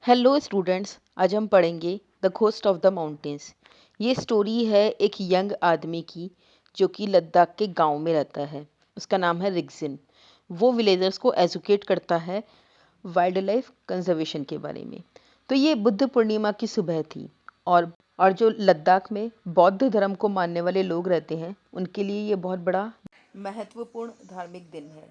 Hello students, आज हम पढ़ेंगे the ghost of the mountains. ये स्टोरी है एक यंग आदमी की जो कि लद्दाख के गांव में रहता है। उसका नाम है रिगजिन। वो विलेजर्स को एजुकेट करता है वाइल्ड लाइफ कंजर्वेशन के बारे में। तो ये बुद्ध पूर्णिमा की सुबह थी और जो लद्दाख में बौद्ध धर्म को मानने वाले लोग रहते हैं उनके लिए ये बहुत बड़ा महत्वपूर्ण धार्मिक दिन है।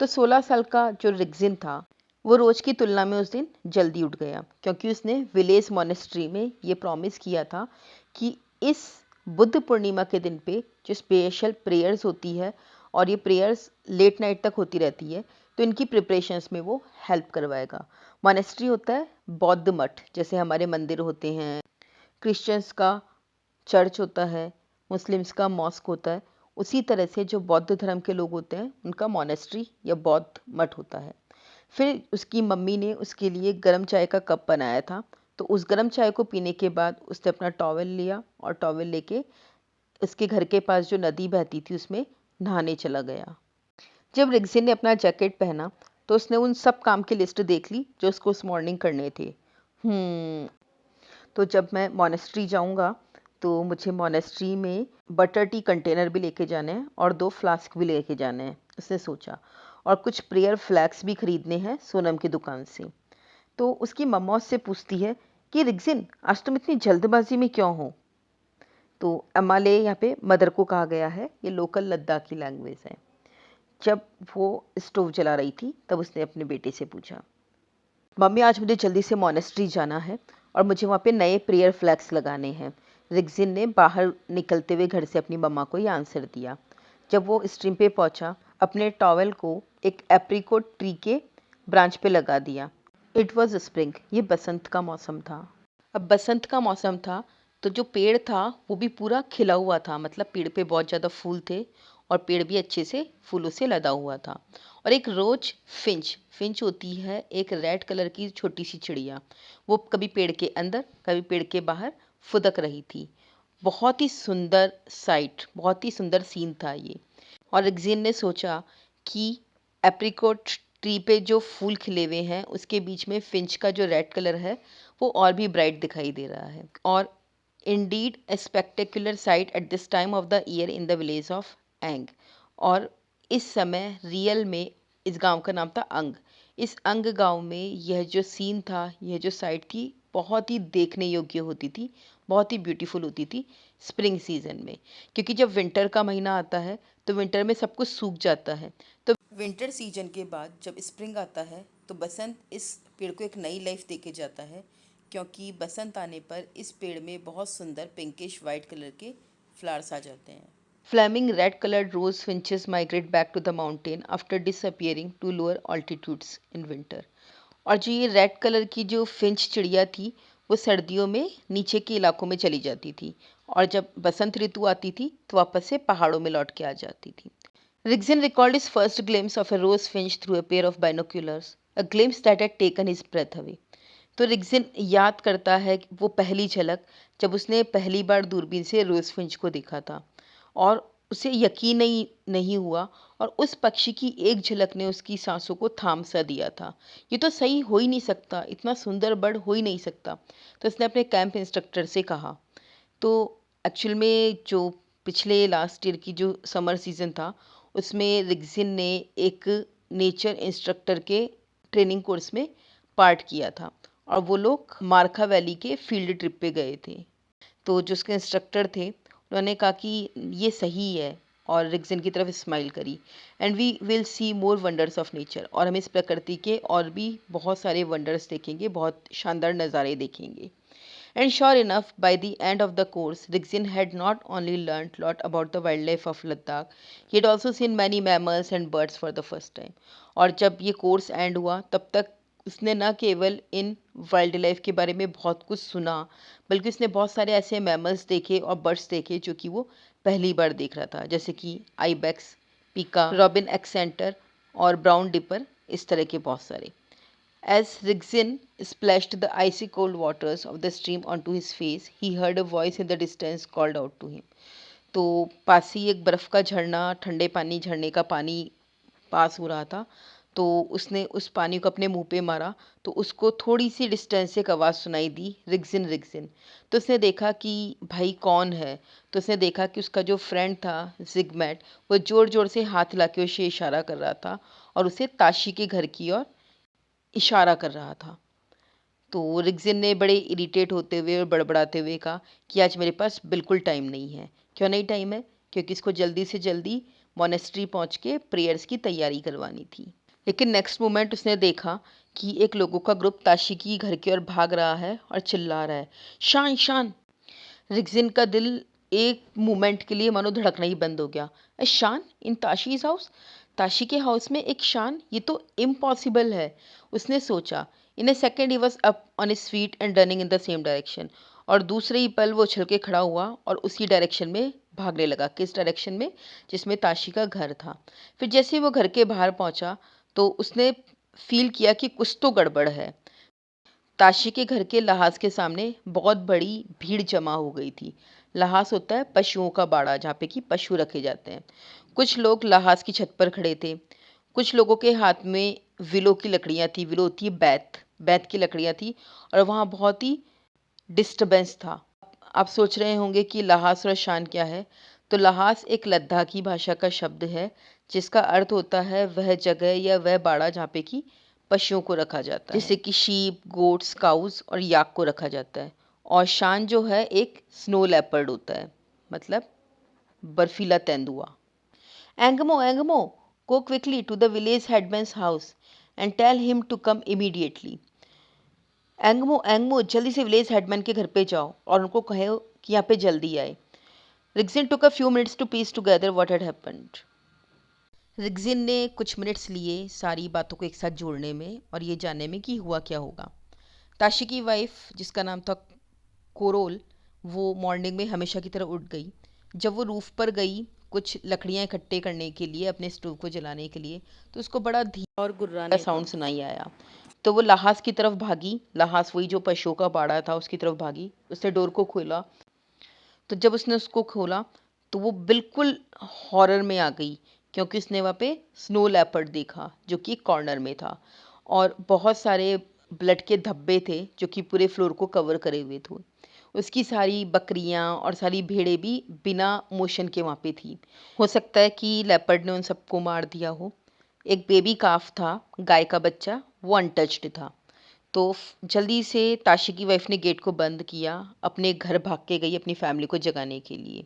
तो 16 साल का जो रिगजिन था वो रोज की तुलना में उस दिन जल्दी उठ गया, क्योंकि उसने विलेज मोनेस्ट्री में ये प्रॉमिस किया था कि इस बुद्ध पूर्णिमा के दिन पे जो स्पेशल प्रेयर्स होती है और ये प्रेयर्स लेट नाइट तक होती रहती है, तो इनकी प्रिपरेशंस में वो हेल्प करवाएगा। मोनेस्ट्री होता है बौद्ध मठ, जैसे हमारे मंदिर होते हैं, क्रिश्चियंस का चर्च होता है, मुस्लिम्स का मॉस्क होता है। उसी तरह से जो बौद्ध धर्म के लोग होते हैं उनका मोनेस्ट्री या बौद्ध मठ होता है। फिर उसकी मम्मी ने उसके लिए गर्म चाय का कप बनाया था। तो उस गर्म चाय को पीने के बाद उसने अपना टॉवेल लिया और टॉवेल लेके उसके घर के पास जो नदी बहती थी उसमें नहाने चला गया। जब रिगजिन ने अपना जैकेट पहना तो उसने उन सब काम की लिस्ट देख ली जो उसको उस मॉर्निंग करने थे। तो जब मैं मोनेस्ट्री जाऊंगा तो मुझे मोनेस्ट्री में बटर टी कंटेनर भी लेके जाने हैं और 2 फ्लास्क भी लेके जाने हैं, उसने सोचा। और कुछ प्रेयर फ्लैग्स भी खरीदने हैं सोनम की दुकान से। तो उसकी मम्मा उससे पूछती है कि रिगजिन, आज तुम इतनी जल्दबाजी में क्यों हो? तो अमाले यहाँ पे मदर को कहा गया है, ये लोकल लद्दाखी लैंग्वेज है। जब वो स्टोव जला रही थी तब उसने अपने बेटे से पूछा, मम्मी आज मुझे जल्दी से मोनेस्ट्री जाना है और मुझे वहाँ पे नए प्रेयर फ्लैग्स लगाने हैं। रिगजिन ने बाहर निकलते हुए घर से अपनी मम्मा को ये आंसर दिया। जब वो स्ट्रीम पे पहुंचा, अपने टॉवेल को एक एप्रिकोट ट्री के ब्रांच पे लगा दिया। इट वॉज स्प्रिंग, ये बसंत का मौसम था। अब बसंत का मौसम था तो जो पेड़ था वो भी पूरा खिला हुआ था, मतलब पेड़ पे बहुत ज़्यादा फूल थे और पेड़ भी अच्छे से फूलों से लदा हुआ था। और एक रोज फिंच फिंच होती है एक रेड कलर की छोटी सी चिड़िया, वो कभी पेड़ के अंदर कभी पेड़ के बाहर फुदक रही थी। बहुत ही सुंदर साइट, बहुत ही सुंदर सीन था ये। और रिगजिन ने सोचा कि एप्रिकॉट ट्री पे जो फूल खिले हुए हैं उसके बीच में फिंच का जो रेड कलर है वो और भी ब्राइट दिखाई दे रहा है। और indeed a spectacular sight at this time of the year in the village of Ang. और इस समय रियल में इस गांव का नाम था अंग। इस अंग गांव में यह जो सीन था, यह जो साइट थी, बहुत ही देखने योग्य होती थी, बहुत ही ब्यूटीफुल होती थी स्प्रिंग सीजन में। क्योंकि जब विंटर का महीना आता है तो विंटर में सब कुछ सूख जाता है। तो विंटर सीजन के बाद जब स्प्रिंग आता है तो बसंत इस पेड़ को एक नई लाइफ देके जाता है, क्योंकि बसंत आने पर इस पेड़ में बहुत सुंदर पिंकिश वाइट कलर के फ्लावर्स आ जाते हैं। Fleming red coloured rose finches migrate back to the mountain after disappearing to lower altitudes in winter। और जो ये रेड कलर की जो फिंच चिड़िया थी वो सर्दियों में नीचे के इलाकों में चली जाती थी और जब बसंत ऋतु आती थी तो वापस से पहाड़ों में लौट के आ जाती थी। Rigzin recalled his first glimpse of a rose finch through a pair of binoculars, a glimpse that had taken his breath away। तो रिगजिन याद करता है कि वो पहली झलक जब उसने पहली बार दूरबीन से रोज फिंच को देखा था और उसे यकीन ही नहीं हुआ। और उस पक्षी की एक झलक ने उसकी सांसों को थाम सा दिया था। ये तो सही हो ही नहीं सकता, इतना सुंदर बर्ड हो ही नहीं सकता। तो उसने अपने कैंप इंस्ट्रक्टर से कहा। तो एक्चुअल में जो पिछले लास्ट ईयर की जो समर सीज़न था उसमें रिगजिन ने एक नेचर इंस्ट्रक्टर के ट्रेनिंग कोर्स में पार्ट किया था और वो लोग मार्खा वैली के फील्ड ट्रिप पे गए थे। तो जो उसके इंस्ट्रक्टर थे उन्होंने कहा कि ये सही है और रिगजिन की तरफ स्माइल करी। And we will see more wonders of nature, और हम इस प्रकृति के और भी बहुत सारे वंडर्स देखेंगे, बहुत शानदार नज़ारे देखेंगे। And sure enough, by the end of the course, Rigzin had not only learnt lot about the wildlife of Ladakh, he had also seen many mammals and birds for the first time। और जब ये course and हुआ तब तक उसने न केवल इन wild life के बारे में बहुत कुछ सुना, बल्कि उसने बहुत सारे ऐसे मैमल्स देखे और बर्ड्स देखे जो कि वो पहली बार देख रहा था, जैसे कि आईबेक्स, पीका, रॉबिन एक्सेंटर और ब्राउन डिपर, इस तरह के बहुत सारे। As Rigzin splashed the icy cold waters of the stream onto his face, he heard a voice in the distance called out to him। तो पास ही एक बर्फ़ का झरना, ठंडे पानी झरने का पानी पास हो रहा था। तो उसने उस पानी को अपने मुंह पे मारा, तो उसको थोड़ी सी डिस्टेंस से एक आवाज़ सुनाई दी, रिग्जिन रिग्जिन। तो उसने देखा कि भाई कौन है। तो उसने देखा कि उसका जो फ्रेंड था जिगमेट, वो ज़ोर ज़ोर से हाथ हिला के उसे इशारा कर रहा था और उसे ताशी के घर की ओर इशारा कर रहा था। तो रिग्जिन ने बड़े इरिटेट होते हुए और बड़बड़ाते हुए कहा कि आज मेरे पास बिल्कुल टाइम नहीं है। क्यों नहीं टाइम है? क्योंकि इसको जल्दी से जल्दी मोनेस्ट्री पहुंच के प्रेयर्स की तैयारी करवानी थी। लेकिन नेक्स्ट मोमेंट उसने देखा कि एक लोगों का ग्रुप ताशी की घर की ओर भाग रहा है और चिल्ला रहा है, शान शान। रिग्जिन का दिल एक मोमेंट के लिए मानो धड़कना ही बंद हो गया। ए शान इन ताशीज हाउस? ताशी के हाउस में एक शान? ये तो इम्पॉसिबल है। उसने सोचा। In a second he was up on his feet and running in the same direction. और दूसरे ही पल वो उछल के खड़ा हुआ और उसी डायरेक्शन में भागने लगा। किस डायरेक्शन में? जिसमें ताशी का घर था। फिर जैसे ही वो घर के बाहर पहुंचा तो उसने फील किया कि कुछ तो गड़बड़ है। ताशी के घर के लहाज के सामने बहुत बड़ी भीड़ जमा हो गई थी। लहाज होता है पशुओं का बाड़ा, जहाँ पे कि पशु रखे जाते हैं। कुछ लोग लहाज की छत पर खड़े थे। कुछ लोगों के हाथ में विलो की लकड़ियाँ थी। विलो होती है बैत, बैत की लकड़ियाँ थी। और वहाँ बहुत ही डिस्टरबेंस था। आप सोच रहे होंगे कि लहास और शान क्या है। तो लहास एक लद्दाखी भाषा का शब्द है जिसका अर्थ होता है वह जगह या वह बाड़ा जहाँ पे कि पशुओं को रखा जाता है, जैसे कि शीप, गोट्स, काउज और याक को रखा जाता है। और शान जो है एक स्नो लेपर्ड होता है, मतलब बर्फीला तेंदुआ। Angmo Angmo, go quickly to the village headman's house and tell him to come immediately. Angmo Angmo, जल्दी से विलेज हेडमैन के घर पे जाओ और उनको कहो कि यहाँ पे जल्दी आए। Rigzin took a few minutes to piece together what had happened. Rigzin ने कुछ मिनट्स लिए सारी बातों को एक साथ जोड़ने में और ये जानने में कि हुआ क्या होगा। ताशी की वाइफ, जिसका नाम था कोरोल, वो मॉर्निंग में हमेशा की तरह उठ गई। जब वो रूफ पर गई कुछ लकड़ियाँ इकट्ठे करने के लिए अपने स्टोव को जलाने के लिए, तो उसको बड़ा धीमा और गुर्राने साउंड सुनाई आया। तो वो लहास की तरफ भागी। लहास वही जो पशुओं का बाड़ा था उसकी तरफ भागी। उसने डोर को खोला। तो जब उसने उसको खोला तो वो बिल्कुल हॉरर में आ गई, क्योंकि उसने वहाँ पे स्नो लेपर्ड देखा जो कि कॉर्नर में था और बहुत सारे ब्लड के धब्बे थे जो कि पूरे फ्लोर को कवर करे हुए थे। उसकी सारी बकरियां और सारी भेड़ें भी बिना मोशन के वहाँ पे थी। हो सकता है कि लेपर्ड ने उन सबको मार दिया हो। एक बेबी काफ था, गाय का बच्चा, वो अनटच्ड था। तो जल्दी से ताशी की वाइफ ने गेट को बंद किया, अपने घर भाग के गई अपनी फैमिली को जगाने के लिए।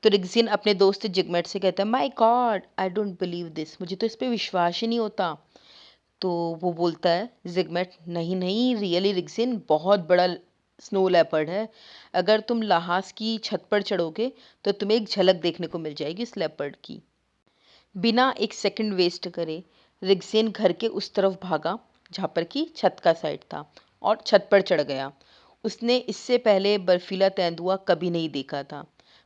तो रिग्जिन अपने दोस्त जिगमेट से कहता है, my God I don't believe this, मुझे तो इस पे विश्वास ही नहीं होता। तो वो बोलता है जिगमेट, नहीं नहीं रियली रिग्जिन, बहुत बड़ा स्नो लेपर्ड है। अगर तुम लहास की छत पर चढ़ोगे तो तुम्हें एक झलक देखने को मिल जाएगी इस लेपर्ड की। बिना एक सेकंड वेस्ट करे रिग्जिन घर के उस तरफ भागा जहाँ पर कि छत का साइड था और छत पर चढ़ गया। उसने इससे पहले बर्फीला तेंदुआ कभी नहीं देखा था,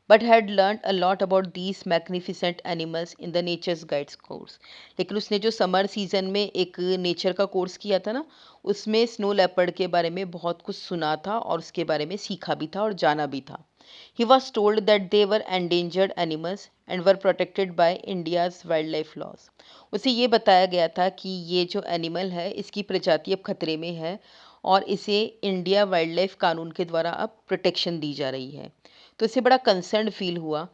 but had learn a lot about these magnificent animals in the natures guides course. लेकिन उसने जो समर सीजन में एक नेचर का कोर्स किया था ना, उसमें स्नो लेपर्ड के बारे में बहुत कुछ सुना था और उसके बारे में सीखा भी था और जाना भी था। He was told that they were endangered animals and were protected by India's wildlife laws. उसे ये बताया गया था कि ये जो एनिमल है इसकी प्रजाति अब खतरे में है और इसे इंडिया वाइल्ड लाइफ कानून के द्वारा अब प्रोटेक्शन दी जा रही है। तो इसे बड़ा कंसर्न फील हुआ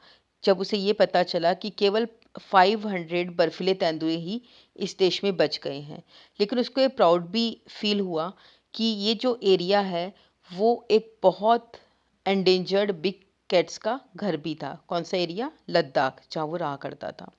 जब उसे ये पता चला कि केवल 500 बर्फीले तेंदुए ही इस देश में बच गए हैं। लेकिन उसको ये प्राउड भी फील हुआ कि ये जो एरिया है वो एक बहुत एंडेंजर्ड बिग कैट्स का घर भी था। कौन सा एरिया? लद्दाख, जहाँ वो रहा करता था।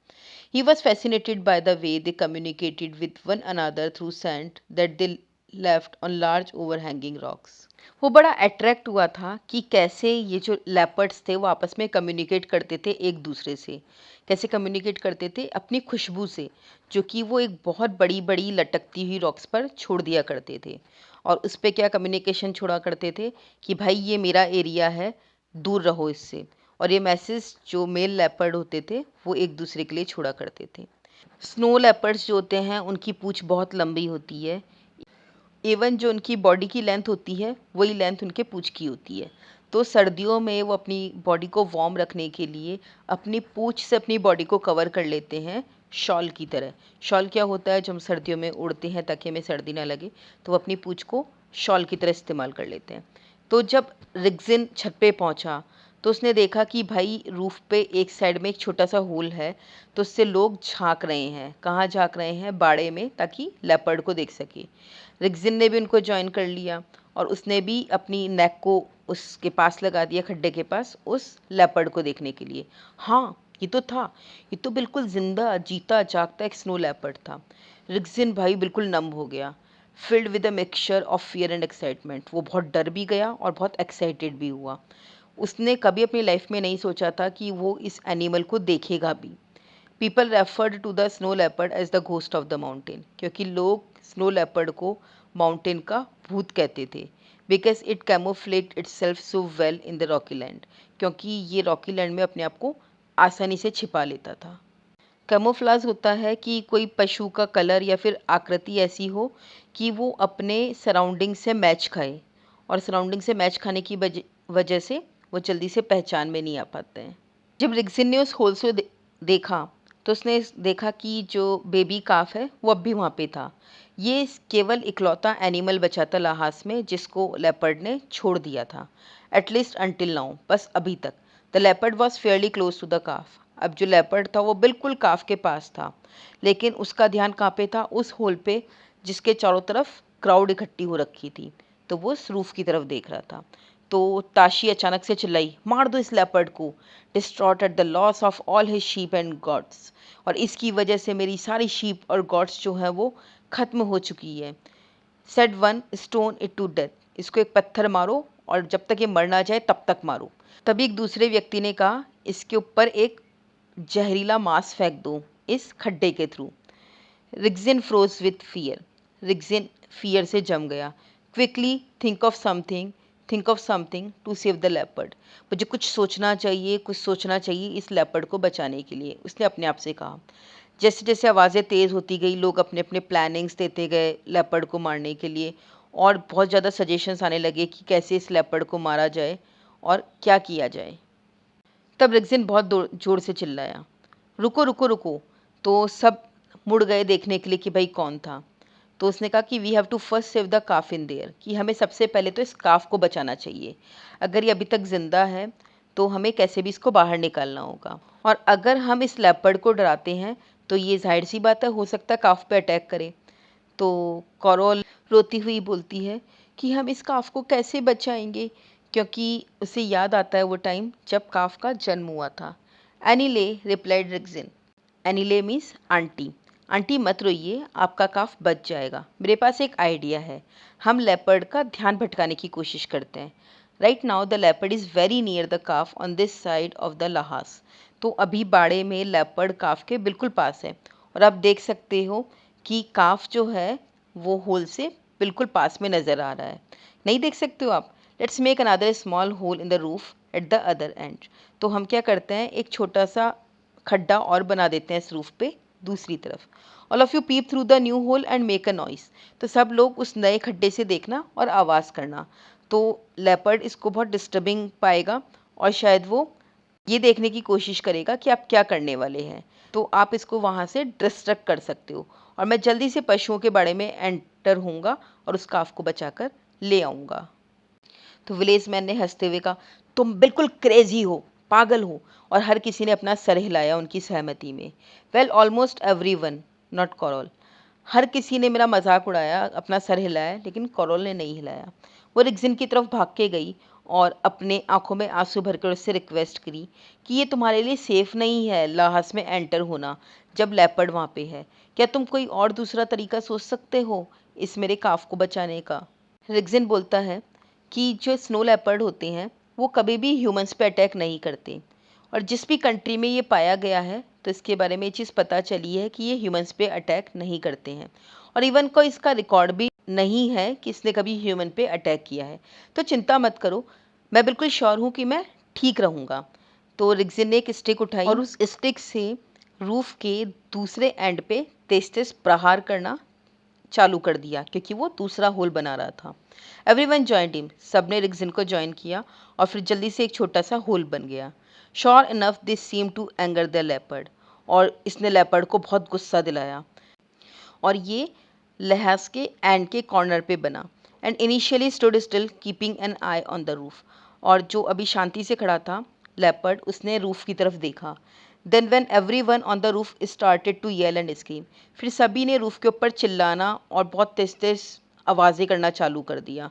He was fascinated by the way they communicated with one another through sand that they left on large overhanging rocks. वो बड़ा अट्रैक्ट हुआ था कि कैसे ये जो लेपर्ड्स थे वो आपस में कम्युनिकेट करते थे एक दूसरे से। कैसे कम्युनिकेट करते थे? अपनी खुशबू से, जो कि वो एक बहुत बड़ी बड़ी लटकती हुई रॉक्स पर छोड़ दिया करते थे। और उस पे क्या कम्युनिकेशन छोड़ा करते थे कि भाई ये मेरा एरिया है, दूर रहो इससे। और ये मैसेज जो मेल लेपर्ड होते थे वो एक दूसरे के लिए छोड़ा करते थे। स्नो लेपर्ड्स जो होते हैं उनकी पूंछ बहुत लंबी होती है। इवन जो उनकी बॉडी की लेंथ होती है वही लेंथ उनके पूंछ की होती है। तो सर्दियों में वो अपनी बॉडी को वार्म रखने के लिए अपनी पूंछ से अपनी बॉडी को कवर कर लेते हैं, शॉल की तरह। शॉल क्या होता है, जब हम सर्दियों में उड़ते हैं ताकि हमें सर्दी ना लगे, तो वो अपनी पूँछ को शॉल की तरह इस्तेमाल कर लेते हैं। तो जब रिक्सिन छत पे पहुंचा तो उसने देखा कि भाई रूफ पे एक साइड में एक छोटा सा होल है, तो उससे लोग झांक रहे हैं। कहाँ झांक रहे हैं? बाड़े में, ताकि लेपर्ड को देख सके। रिक्सिन ने भी उनको ज्वाइन कर लिया और उसने भी अपनी नेक को उसके पास लगा दिया, खड्डे के पास, उस लेपर्ड को देखने के लिए। हाँ, ये तो था, ये तो बिल्कुल जिंदा जीता जागता एक स्नो लेपर्ड था। रिक्सिन भाई बिल्कुल नम हो गया, filled with a mixture of fear and excitement. वो बहुत डर भी गया और बहुत एक्साइटेड भी हुआ। उसने कभी अपनी लाइफ में नहीं सोचा था कि वो इस एनिमल को देखेगा भी। People referred to the snow leopard as the ghost of the mountain, क्योंकि लोग स्नो लेपर्ड को माउंटेन का भूत कहते थे। Because it camouflaged itself so well in the rocky land, क्योंकि ये रॉकी लैंड में अपने आप को आसानी से छिपा लेता था। कैमोफ्लाज होता है कि कोई पशु का कलर या फिर आकृति ऐसी हो कि वो अपने सराउंडिंग से मैच खाए, और सराउंडिंग से मैच खाने की वजह से वो जल्दी से पहचान में नहीं आ पाते हैं। जब रिक्सिन ने उस होल से देखा तो उसने देखा कि जो बेबी काफ है वो अब भी वहाँ पे था। ये केवल इकलौता एनिमल बचा था लाहास में जिसको लेपर्ड ने छोड़ दिया था, एटलीस्ट अनटिल नाउ, बस अभी तक। The leopard was fairly close to the calf. अब जो लेपर्ड था वो बिल्कुल काफ के पास था, लेकिन उसका ध्यान कहाँ पे था? उस होल पे जिसके चारों तरफ क्राउड इकट्ठी हो रखी थी। तो वो उस रूफ की तरफ देख रहा था। तो ताशी अचानक से चिल्लाई, मार दो इस लेपर्ड को, distraught at the loss of all his sheep and goats. और इसकी वजह से मेरी सारी शीप और गॉड्स जो हैं वो ख़त्म हो चुकी है। Said one, stone it to death. इसको एक पत्थर मारो और जब तक ये मर ना जाए तब तक मारो। तभी एक दूसरे व्यक्ति ने कहा, इसके ऊपर एक जहरीला मांस फेंक दो इस खड्डे के थ्रू। Rigzin froze with fear. Rigzin fear से जम गया। Quickly think of something to save the leopard. मुझे कुछ सोचना चाहिए, कुछ सोचना चाहिए इस लेपर्ड को बचाने के लिए, उसने अपने आप से कहा। जैसे जैसे आवाज़ें तेज़ होती गई, लोग अपने अपने प्लानिंग्स देते गए लेपर्ड को मारने के लिए, और बहुत ज़्यादा सजेशंस आने लगे कि कैसे इस लेपर्ड को मारा जाए और क्या किया जाए। तब रिक्सिन बहुत जोर से चिल्लाया, रुको रुको रुको। तो सब मुड़ गए देखने के लिए कि भाई कौन था। तो उसने कहा कि we have to first save the calf in there, कि हमें सबसे पहले तो इस काफ को बचाना चाहिए। अगर ये अभी तक जिंदा है तो हमें कैसे भी इसको बाहर निकालना होगा, और अगर हम इस लेपर्ड को डराते हैं तो ये जाहिर सी बात है, हो सकता है काफ पे अटैक करे। तो कोरल रोती हुई बोलती है कि हम इस काफ को कैसे बचाएंगे, क्योंकि उसे याद आता है वो टाइम जब काफ का जन्म हुआ था। Anele, replied Rigzin. Anele means aunty. Aunty मत रोइए, आपका काफ बच जाएगा। मेरे पास एक आइडिया है, हम लेपर्ड का ध्यान भटकाने की कोशिश करते हैं। Right now the leopard is very near the calf on this side of the लहास। तो अभी बाड़े में लेपर्ड काफ के बिल्कुल पास है, और आप देख सकते हो कि काफ जो है वो होल से बिल्कुल पास में नज़र आ रहा है। नहीं देख सकते हो आप? Let's make another small hole in the roof at the other end. तो हम क्या करते हैं, एक छोटा सा खड्डा और बना देते हैं इस रूफ पे दूसरी तरफ। All of you peep through the new hole and make a noise. तो सब लोग उस नए खड्डे से देखना और आवाज़ करना। तो लेपर्ड इसको बहुत डिस्टर्बिंग पाएगा और शायद वो ये देखने की कोशिश करेगा कि आप क्या करने वाले हैं। तो आप इसको वहाँ से डिस्ट्रैक्ट कर सकते हो, और मैं जल्दी से पशुओं के बारे में एंटर होऊंगा और उस काफ को बचाकर ले आऊँगा। तो विलेज मैन ने हंसते हुए कहा, तुम बिल्कुल क्रेजी हो, पागल हो। और हर किसी ने अपना सर हिलाया उनकी सहमति में। Well almost everyone, not coral. हर किसी ने मेरा मजाक उड़ाया, अपना सर हिलाया, लेकिन कोरल ने नहीं हिलाया। वो रिक्सिन की तरफ भाग के गई और अपने आंखों में आंसू भरकर उससे रिक्वेस्ट करी कि ये तुम्हारे लिए सेफ नहीं है लाहस में एंटर होना जब लेपर्ड वहाँ पे है। क्या तुम कोई और दूसरा तरीका सोच सकते हो इस मेरे काफ को बचाने का? रिक्सिन बोलता है कि जो स्नो लेपर्ड होते हैं वो कभी भी ह्यूमंस पे अटैक नहीं करते, और जिस भी कंट्री में ये पाया गया है तो इसके बारे में ये चीज़ पता चली है कि ये ह्यूमंस पे अटैक नहीं करते हैं, और इवन को इसका रिकॉर्ड भी नहीं है कि इसने कभी ह्यूमन पे अटैक किया है। तो चिंता मत करो, मैं बिल्कुल श्योर हूँ कि मैं ठीक रहूँगा। तो रिक्सिन ने एक स्टिक उठाई और उस स्टिक से रूफ के दूसरे एंड पे तेज तेज प्रहार करना चालू कर दिया, क्योंकि वो दूसरा होल बना रहा था। Everyone joined him. सबने रिक्सिन को ज्वाइन किया और फिर जल्दी से एक छोटा सा होल बन गया। Sure enough this seem to anger the leopard. और इसने लेपर्ड को बहुत गुस्सा दिलाया और ये लहास के एंड के कॉर्नर पे बना and initially stood still keeping an I on the roof. और जो अभी शांति से खड़ा था लेपर्ड, उसने रूफ की तरफ देखा। Then when everyone on the roof started to yell and scream, फिर सभी ने रूफ के ऊपर चिल्लाना और बहुत तेज तेज आवाज़ें करना चालू कर दिया।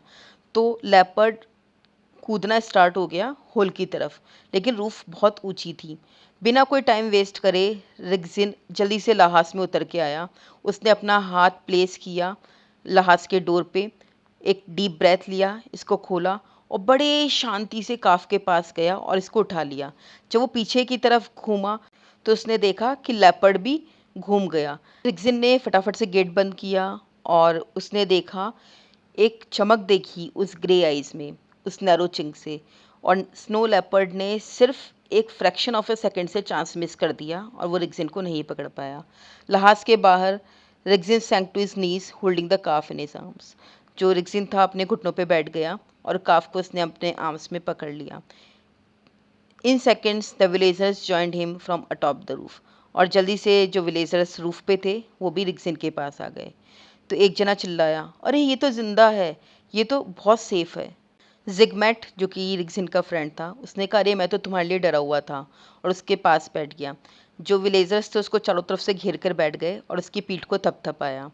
तो लेपर्ड कूदना स्टार्ट हो गया होल की तरफ, लेकिन रूफ बहुत ऊंची थी। बिना कोई टाइम वेस्ट करे रिग्जिन जल्दी से लहास में उतर के आया। उसने अपना हाथ प्लेस किया लहास के डोर पे, एक डीप ब्रेथ लिया, इसको खोला और बड़े शांति से काफ के पास गया और इसको उठा लिया। जब वो पीछे की तरफ घूमा तो उसने देखा कि लेपर्ड भी घूम गया। रिग्जिन ने फटाफट से गेट बंद किया और उसने देखा, एक चमक देखी उस ग्रे आइज में, उस नैरो चिंक से, और स्नो लेपर्ड ने सिर्फ एक फ्रैक्शन ऑफ ए सेकेंड से चांस मिस कर दिया और वो रिग्जिन को नहीं पकड़ पाया। लहास के बाहर Rigzin sank to his knees holding the calf in his arms. जो रिग्जिन था अपने घुटनों पे बैठ गया और काफ को उसने अपने आर्म्स में पकड़ लिया। In seconds the villagers joined him from atop the roof. और जल्दी से जो विलेजर्स रूफ पे थे वो भी रिग्जिन के पास आ गए। तो एक जना चिल्लाया, अरे ये तो जिंदा है, ये तो बहुत सेफ है। जिगमैट जो कि रिग्जिन का फ्रेंड था, उसने कहा अरे मैं तो तुम्हारे लिए डरा हुआ था, और उसके पास बैठ गया। जो विलेजर्स थे उसको चारों तरफ से घेर कर बैठ गए और उसकी पीठ को थपथपाया।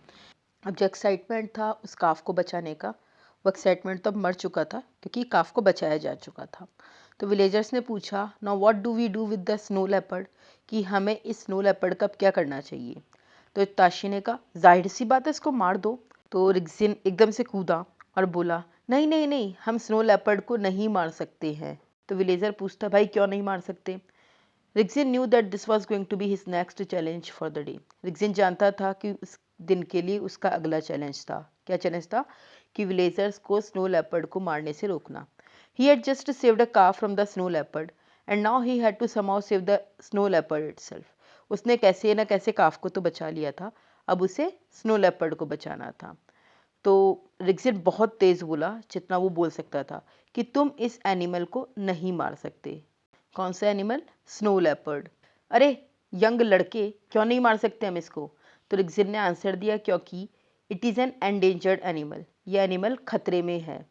अब जो एक्साइटमेंट था उस काफ को बचाने का, वो एक्साइटमेंट तो अब मर चुका था क्योंकि काफ को बचाया जा चुका था। तो विलेजर्स ने पूछा, now what do we do with the snow leopard, कि हमें इस स्नो लेपर्ड का अब क्या करना चाहिए। तो ताशी ने कहा, जाहिर सी बात है इसको मार दो। तो रिग्जिन एकदम से कूदा और बोला, नहीं नहीं नहीं, हम स्नो लेपर्ड को नहीं मार सकते हैं। तो विलेजर पूछता, भाई क्यों नहीं मार सकते। Rigzin knew that this was going to be his next challenge for the day. Rigzin जानता था कि उस दिन के लिए उसका अगला चैलेंज था। क्या चैलेंज था? कि विलेजर्स को स्नो लेपर्ड को मारने से रोकना। He had just saved a calf from the snow leopard and now he had to somehow save the snow leopard itself. उसने कैसे न कैसे काफ को तो बचा लिया था, अब उसे स्नो लेपर्ड को बचाना था। तो रिग्जिन बहुत तेज बोला, जितना वो बोल सकता था, कि तुम इस एनिमल को नहीं मार सकते। कौन सा एनिमल? Snow leopard. अरे यंग लड़के, क्यों नहीं मार सकते हम इसको? तो रिग्जिन ने आंसर दिया, क्योंकि it is an endangered animal. ये एनिमल खतरे में है,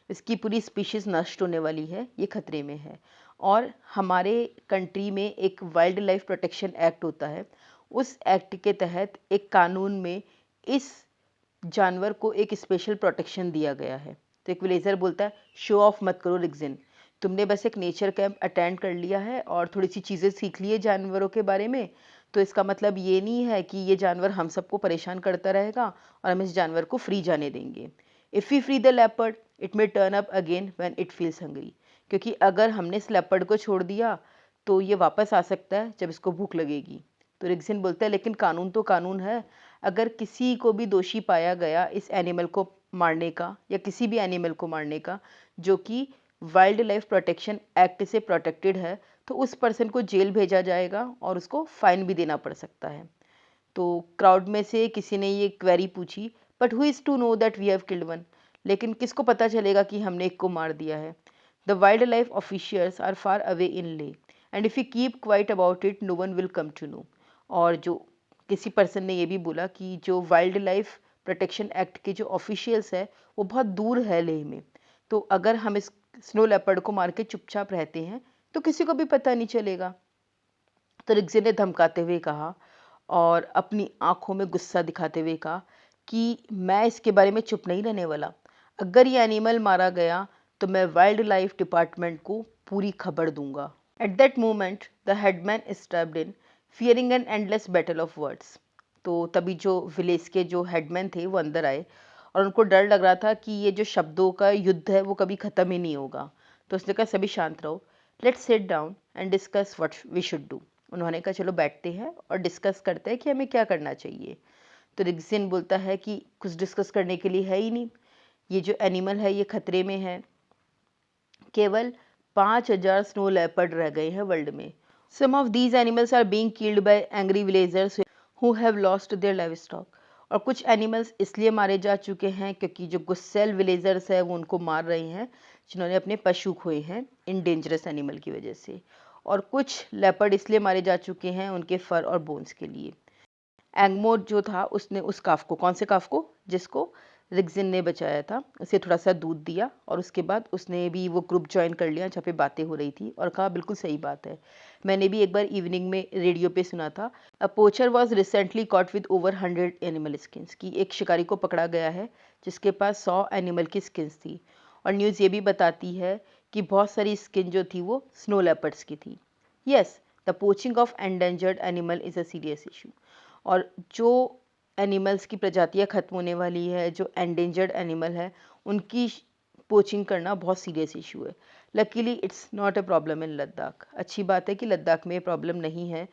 इसकी पूरी स्पीशीज नष्ट होने वाली है, ये खतरे में है। और हमारे कंट्री में एक वाइल्ड लाइफ प्रोटेक्शन एक्ट होता है, उस एक्ट के तहत एक कानून में इस जानवर को एक स्पेशल प्रोटेक्शन दिया गया है। तो एक विलेजर बोलता है, शो ऑफ मत करो रिग्जिन, तुमने बस एक नेचर कैंप अटेंड कर लिया है और थोड़ी सी चीज़ें सीख ली है जानवरों के बारे में, तो इसका मतलब ये नहीं है कि ये जानवर हम सबको परेशान करता रहेगा और हम इस जानवर को फ्री जाने देंगे। If we free the leopard it may turn up again when it feels hungry, क्योंकि अगर हमने इस लेपर्ड को छोड़ दिया तो ये वापस आ सकता है जब इसको भूख लगेगी। तो रिग्जिन बोलता है, लेकिन कानून तो कानून है, अगर किसी को भी दोषी पाया गया इस एनिमल को मारने का या किसी भी एनिमल को मारने का जो कि वाइल्ड लाइफ प्रोटेक्शन एक्ट से प्रोटेक्टेड है, तो उस पर्सन को जेल भेजा जाएगा और उसको फाइन भी देना पड़ सकता है। तो क्राउड में से किसी ने ये क्वेरी पूछी, but who is to know that we have killed one, लेकिन किसको पता चलेगा कि हमने एक को मार दिया है। The wildlife officials are far away in Leh and if you keep quiet about it no one will come to know. और जो किसी पर्सन ने ये भी बोला कि जो वाइल्ड लाइफ प्रोटेक्शन एक्ट के जो ऑफिशियल्स है वो बहुत दूर है लेह में, तो अगर हम इस स्नो लेपर्ड को मार के चुपचाप रहते हैं तो किसी को भी पता नहीं चलेगा। तो रिग्जिन ने धमकाते हुए कहा और अपनी आंखों में गुस्सा दिखाते हुए कहा कि मैं इसके बारे में चुप नहीं रहने वाला। अगर ये एनिमल मारा गया तो मैं वाइल्ड लाइफ डिपार्टमेंट को पूरी खबर दूंगा। At that moment the headman stepped in fearing an endless battle of words. तो तभी जो विलेज के जो हेडमैन थे वो अंदर आए और उनको डर लग रहा था कि ये जो शब्दों का युद्ध है वो कभी ख़त्म ही नहीं होगा। तो उसने कहा, सभी शांत रहो, let's sit down and discuss what we should do. उन्होंने कहा, चलो बैठते हैं और डिस्कस करते हैं कि हमें क्या करना चाहिए। तो रिग्जिन बोलता है कि कुछ डिस्कस करने के लिए है ही नहीं, ये जो एनिमल है ये खतरे में है, केवल 5000 स्नो लेपर्ड रह गए हैं वर्ल्ड में। Some of these animals are being killed by angry villagers who have lost their livestock. और कुछ एनिमल्स इसलिए मारे जा चुके हैं क्योंकि जो गुस्सैल विलेजर्स है वो उनको मार रहे हैं जिन्होंने अपने पशु खोए हैं इन डेंजरस एनिमल की वजह से। और कुछ लेपर्ड इसलिए मारे जा चुके हैं उनके फर और बोन्स के लिए। एंगमो जो था उसने उस काफ को, कौन से काफ को, जिसको रिग्जिन ने बचाया था, उसे थोड़ा सा दूध दिया और उसके बाद उसने भी वो ग्रुप ज्वाइन कर लिया जहाँ पे बातें हो रही थी और कहा बिल्कुल सही बात है। मैंने भी एक बार इवनिंग में रेडियो पे सुना था, a poacher was recently caught with over 100 animal skins, कि एक शिकारी को पकड़ा गया है जिसके पास 100 एनिमल की स्किन्स थी। और न्यूज़ ये भी बताती है कि बहुत सारी स्किन जो थी वो स्नो लेपर्ड्स की थी। Yes, the poaching of endangered animal is a serious issue. और जो एनिमल्स की प्रजातियां ख़त्म होने वाली है, जो एंडेंजर्ड एनिमल है, उनकी पोचिंग करना बहुत सीरियस इशू है। Luckily it's not a problem in Ladakh. अच्छी बात है कि लद्दाख में प्रॉब्लम नहीं है,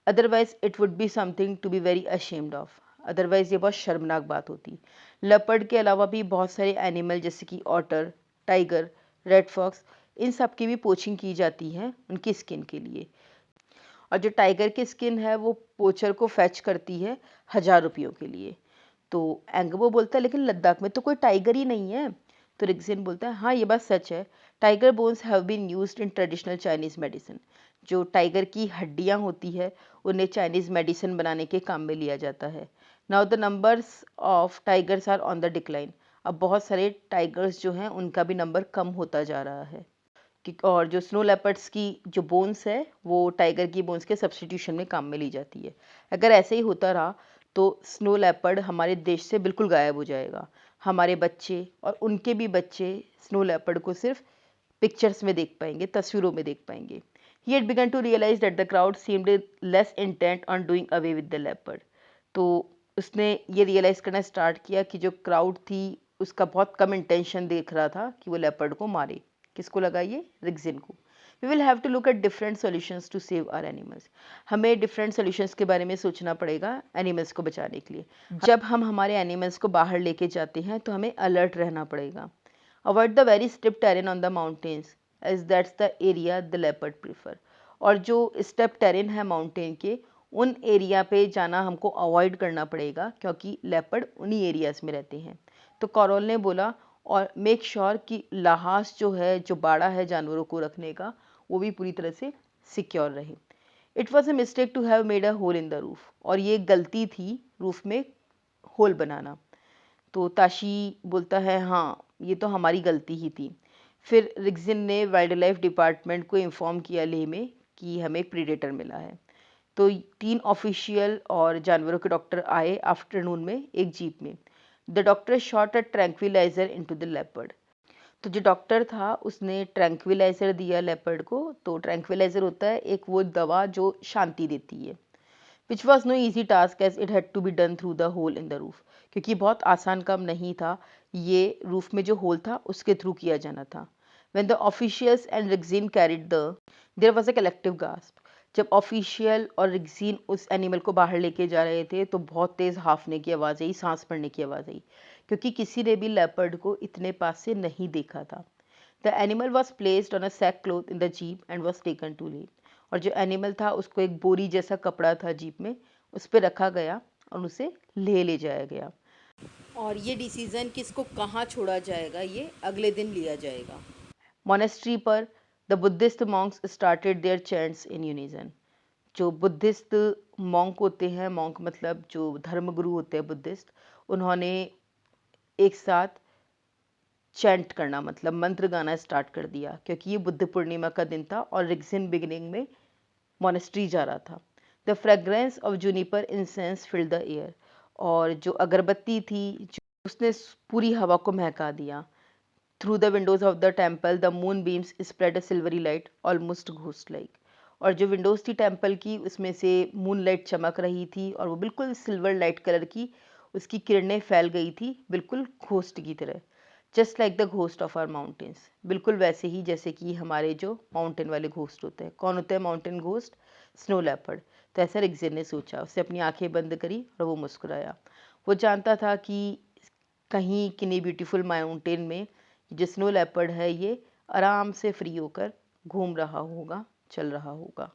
otherwise it would be something to be very ashamed of. Otherwise ये बहुत शर्मनाक बात होती। लेपर्ड के अलावा भी बहुत सारे एनिमल जैसे कि ऑटर, टाइगर, रेड फॉक्स, इन सब की भी पोचिंग की जाती है उनकी स्किन के लिए। और जो टाइगर की स्किन है वो पोचर को फैच करती है 1000 रुपयों के लिए। तो एंगबो बोलता है लेकिन लद्दाख में तो कोई टाइगर ही नहीं है। तो रिक्सिन बोलता है हाँ ये बात सच है, tiger bones have been used in traditional Chinese medicine. जो टाइगर की हड्डियाँ होती है उन्हें चाइनीज मेडिसिन बनाने के काम में लिया जाता है। Now the numbers of tigers are on the decline. अब बहुत सारे टाइगर्स जो हैं उनका भी नंबर कम होता जा रहा है। और जो स्नो लेपर्ड्स की जो बोन्स है वो टाइगर की बोन्स के सब्स्टिट्यूशन में काम में ली जाती है। अगर ऐसे ही होता रहा तो स्नो लेपर्ड हमारे देश से बिल्कुल गायब हो जाएगा। हमारे बच्चे और उनके भी बच्चे स्नो लेपर्ड को सिर्फ पिक्चर्स में देख पाएंगे, तस्वीरों में देख पाएंगे। He had begun to realize that the crowd seemed less intent on doing away with the leopard. तो उसने ये रियलाइज़ करना स्टार्ट किया कि जो क्राउड थी उसका बहुत कम इंटेंशन देख रहा था कि वो लेपर्ड को मारे। किसको लगा ये? रिग्जिन को। We will have to look at different solutions to save our animals. हमें डिफरेंट सॉल्यूशंस के बारे में सोचना पड़ेगा एनिमल्स को बचाने के लिए। जब हम हमारे एनिमल्स को बाहर लेके जाते हैं तो हमें अलर्ट रहना पड़ेगा। Avoid the very steep terrain on the mountains as that's the area the leopard prefer. और जो स्टेप टेरेन है माउंटेन के, उन एरिया पे जाना हमको अवॉइड करना पड़ेगा क्योंकि लेपर्ड उन्हीं एरियाज में रहते हैं। तो कॉरल ने बोला और मेक श्योर कि लहास जो है, जो बाड़ा है जानवरों को रखने का, वो भी पूरी तरह से सिक्योर रहे। It was a mistake to have made a hole in the roof. और ये गलती थी रूफ में होल बनाना। तो ताशी बोलता है हाँ ये तो हमारी गलती ही थी। फिर रिग्जिन ने वाइल्ड लाइफ डिपार्टमेंट को इन्फॉर्म किया लेह में कि हमें एक प्रीडेटर मिला है। तो 3 ऑफिशियल और जानवरों के डॉक्टर आए आफ्टरनून में एक जीप में। The doctor shot a tranquilliser into the leopard. तो जो डॉक्टर था उसने ट्रैंक्विलाइजर दिया लेपर्ड को। तो ट्रैंक्विलाइजर होता है एक वो दवा जो शांति देती है। Which was no easy task as it had to be done through the hole in the roof. क्योंकि बहुत आसान काम नहीं था, ये रूफ में जो होल था उसके थ्रू किया जाना था। When the officials and Rexine carried there was a collective gasp. जब ऑफिशियल और रिक्सीन उस एनिमल को बाहर लेके जा रहे थे तो बहुत तेज़ हाफने की आवाज़ आई, सांस पड़ने की आवाज़ आई, क्योंकि किसी ने भी लेपर्ड को इतने पास से नहीं देखा था। The animal was placed on a sack cloth in the jeep and was taken to Leh. और जो एनिमल था उसको एक बोरी जैसा कपड़ा था जीप में, उस पर रखा गया और उसे ले जाया गया। और ये डिसीज़न किसको कहाँ छोड़ा जाएगा ये अगले दिन लिया जाएगा। मोनेस्ट्री पर the Buddhist monks started their chants in unison. जो बुद्धिस्ट मॉन्क होते हैं, मॉन्क मतलब जो धर्मगुरु होते हैं बुद्धिस्ट, उन्होंने एक साथ चैंट करना मतलब मंत्र गाना स्टार्ट कर दिया क्योंकि ये बुद्ध पूर्णिमा का दिन था और रिग्जिन बिगिनिंग में मोनेस्ट्री जा रहा था। The fragrance of Juniper incense filled the air. और जो अगरबत्ती थी उसने पूरी हवा को महका दिया। Through the Windows of the temple the moon beams spread a silvery light almost ghost like. और जो विंडोज थी टेम्पल की उसमें से मून लाइट चमक रही थी और वो बिल्कुल सिल्वर लाइट कलर की उसकी किरणें फैल गई थी, बिल्कुल घोस्ट की तरह। Just like the ghost of our mountains. बिल्कुल वैसे ही जैसे कि हमारे जो माउंटेन वाले घोस्ट होते हैं। कौन होते हैं माउंटेन घोस्ट? Snow leopard. तो ऐसा रिग्जिन ने सोचा, उसने अपनी आंखें बंद करी और वो मुस्कुराया। वो जानता था कि कहीं किन्हीं ब्यूटीफुल माउंटेन में जो स्नो लेपर्ड है ये आराम से फ्री होकर घूम रहा होगा, चल रहा होगा।